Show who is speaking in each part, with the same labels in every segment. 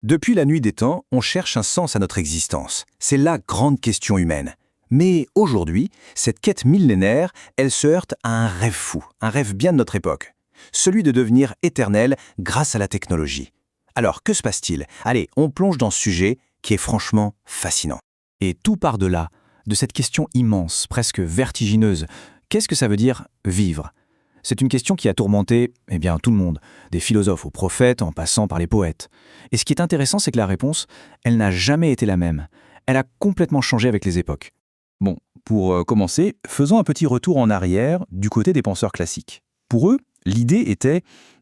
Speaker 1: Depuis la nuit des temps, on cherche un sens à notre existence. C'est la grande question humaine. Mais aujourd'hui, cette quête millénaire, elle se heurte à un rêve fou, un rêve bien de notre époque. Celui de devenir éternel grâce à la technologie. Alors, que se passe-t-il? Allez, on plonge dans ce sujet qui est franchement fascinant.
Speaker 2: Et tout part de là, de cette question immense, presque vertigineuse. Qu'est-ce que ça veut dire vivre? C'est une question qui a tourmenté, tout le monde, des philosophes aux prophètes en passant par les poètes. Et ce qui est intéressant, c'est que la réponse, elle n'a jamais été la même. Elle a complètement changé avec les époques.
Speaker 3: Bon, pour commencer, faisons un petit retour en arrière du côté des penseurs classiques. Pour eux, l'idée était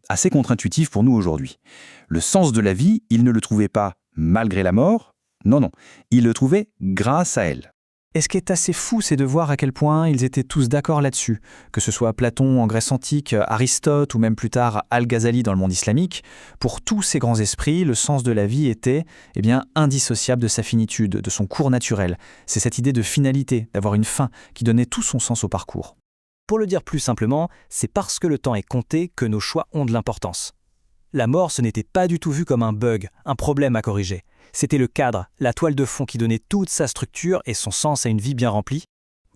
Speaker 3: assez contre-intuitive pour nous aujourd'hui. Le sens de la vie, ils ne le trouvaient pas malgré la mort, non, ils le trouvaient grâce à elle.
Speaker 2: Et ce qui est assez fou, c'est de voir à quel point ils étaient tous d'accord là-dessus. Que ce soit Platon en Grèce antique, Aristote ou même plus tard Al-Ghazali dans le monde islamique, pour tous ces grands esprits, le sens de la vie était indissociable de sa finitude, de son cours naturel. C'est cette idée de finalité, d'avoir une fin, qui donnait tout son sens au parcours.
Speaker 4: Pour le dire plus simplement, c'est parce que le temps est compté que nos choix ont de l'importance. La mort, ce n'était pas du tout vu comme un bug, un problème à corriger. C'était le cadre, la toile de fond qui donnait toute sa structure et son sens à une vie bien remplie.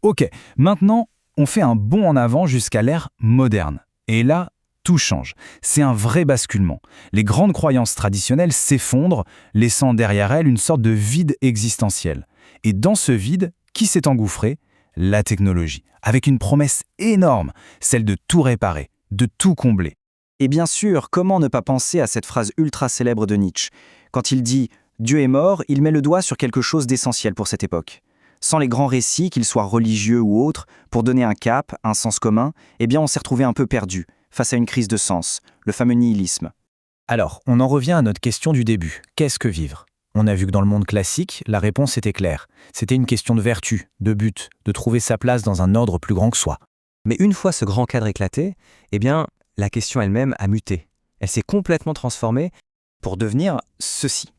Speaker 3: Ok, maintenant, on fait un bond en avant jusqu'à l'ère moderne. Et là, tout change. C'est un vrai basculement. Les grandes croyances traditionnelles s'effondrent, laissant derrière elles une sorte de vide existentiel. Et dans ce vide, qui s'est engouffré? La technologie, avec une promesse énorme, celle de tout réparer, de tout combler.
Speaker 4: Et bien sûr, comment ne pas penser à cette phrase ultra célèbre de Nietzsche? Quand il dit « Dieu est mort », il met le doigt sur quelque chose d'essentiel pour cette époque. Sans les grands récits, qu'ils soient religieux ou autres, pour donner un cap, un sens commun, on s'est retrouvé un peu perdu, face à une crise de sens, le fameux nihilisme.
Speaker 2: Alors, on en revient à notre question du début. Qu'est-ce que vivre? On a vu que dans le monde classique, la réponse était claire. C'était une question de vertu, de but, de trouver sa place dans un ordre plus grand que soi.
Speaker 5: Mais une fois ce grand cadre éclaté, la question elle-même a muté. Elle s'est complètement transformée
Speaker 4: Pour devenir ceci.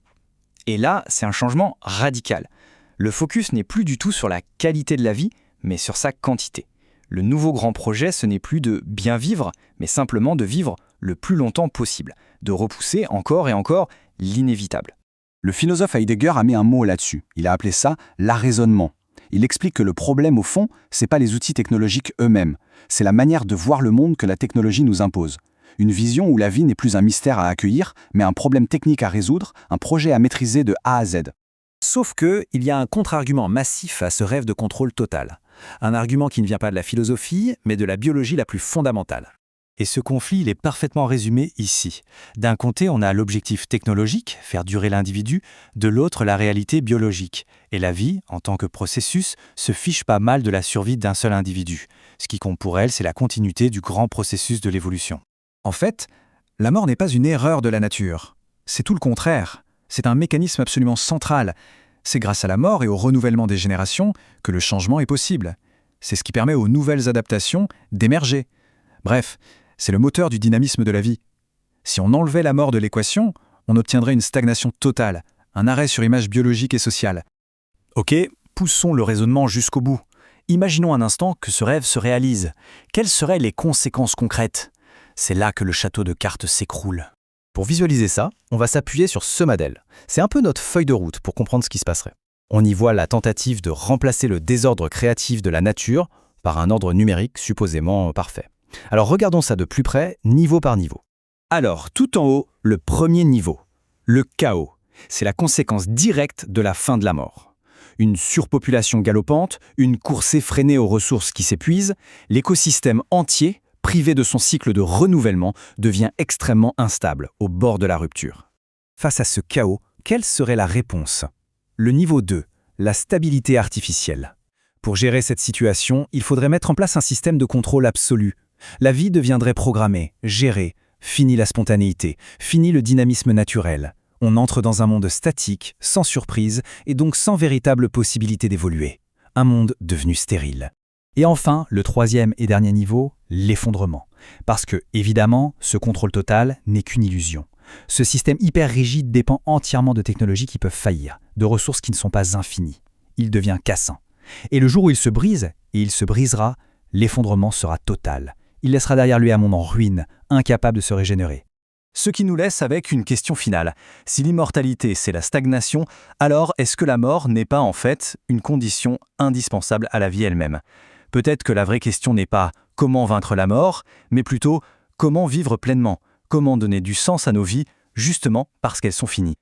Speaker 4: Et là, c'est un changement radical. Le focus n'est plus du tout sur la qualité de la vie, mais sur sa quantité. Le nouveau grand projet, ce n'est plus de bien vivre, mais simplement de vivre le plus longtemps possible, de repousser encore et encore l'inévitable.
Speaker 1: Le philosophe Heidegger a mis un mot là-dessus. Il a appelé ça l'arraisonnement. Il explique que le problème, au fond, c'est pas les outils technologiques eux-mêmes. C'est la manière de voir le monde que la technologie nous impose. Une vision où la vie n'est plus un mystère à accueillir, mais un problème technique à résoudre, un projet à maîtriser de A à Z.
Speaker 2: Sauf que, il y a un contre-argument massif à ce rêve de contrôle total. Un argument qui ne vient pas de la philosophie, mais de la biologie la plus fondamentale. Et ce conflit, il est parfaitement résumé ici. D'un côté, on a l'objectif technologique, faire durer l'individu, de l'autre, la réalité biologique. Et la vie, en tant que processus, se fiche pas mal de la survie d'un seul individu. Ce qui compte pour elle, c'est la continuité du grand processus de l'évolution. En fait, la mort n'est pas une erreur de la nature. C'est tout le contraire. C'est un mécanisme absolument central. C'est grâce à la mort et au renouvellement des générations que le changement est possible. C'est ce qui permet aux nouvelles adaptations d'émerger. Bref, c'est le moteur du dynamisme de la vie. Si on enlevait la mort de l'équation, on obtiendrait une stagnation totale, un arrêt sur image biologique et sociale. Ok, poussons le raisonnement jusqu'au bout. Imaginons un instant que ce rêve se réalise. Quelles seraient les conséquences concrètes? C'est là que le château de cartes s'écroule. Pour visualiser ça, on va s'appuyer sur ce modèle. C'est un peu notre feuille de route pour comprendre ce qui se passerait. On y voit la tentative de remplacer le désordre créatif de la nature par un ordre numérique supposément parfait. Alors regardons ça de plus près, niveau par niveau. Alors, tout en haut, le premier niveau, le chaos. C'est la conséquence directe de la fin de la mort. Une surpopulation galopante, une course effrénée aux ressources qui s'épuisent, l'écosystème entier, privé de son cycle de renouvellement, devient extrêmement instable, au bord de la rupture. Face à ce chaos, quelle serait la réponse? Le niveau 2, la stabilité artificielle. Pour gérer cette situation, il faudrait mettre en place un système de contrôle absolu. La vie deviendrait programmée, gérée, fini la spontanéité, fini le dynamisme naturel. On entre dans un monde statique, sans surprise, et donc sans véritable possibilité d'évoluer. Un monde devenu stérile. Et enfin, le troisième et dernier niveau, l'effondrement. Parce que, évidemment, ce contrôle total n'est qu'une illusion. Ce système hyper rigide dépend entièrement de technologies qui peuvent faillir, de ressources qui ne sont pas infinies. Il devient cassant. Et le jour où il se brise, et il se brisera, l'effondrement sera total. Il laissera derrière lui un monde en ruine, incapable de se régénérer. Ce qui nous laisse avec une question finale. Si l'immortalité, c'est la stagnation, alors est-ce que la mort n'est pas en fait une condition indispensable à la vie elle-même? Peut-être que la vraie question n'est pas comment vaincre la mort, mais plutôt comment vivre pleinement, comment donner du sens à nos vies, justement parce qu'elles sont finies.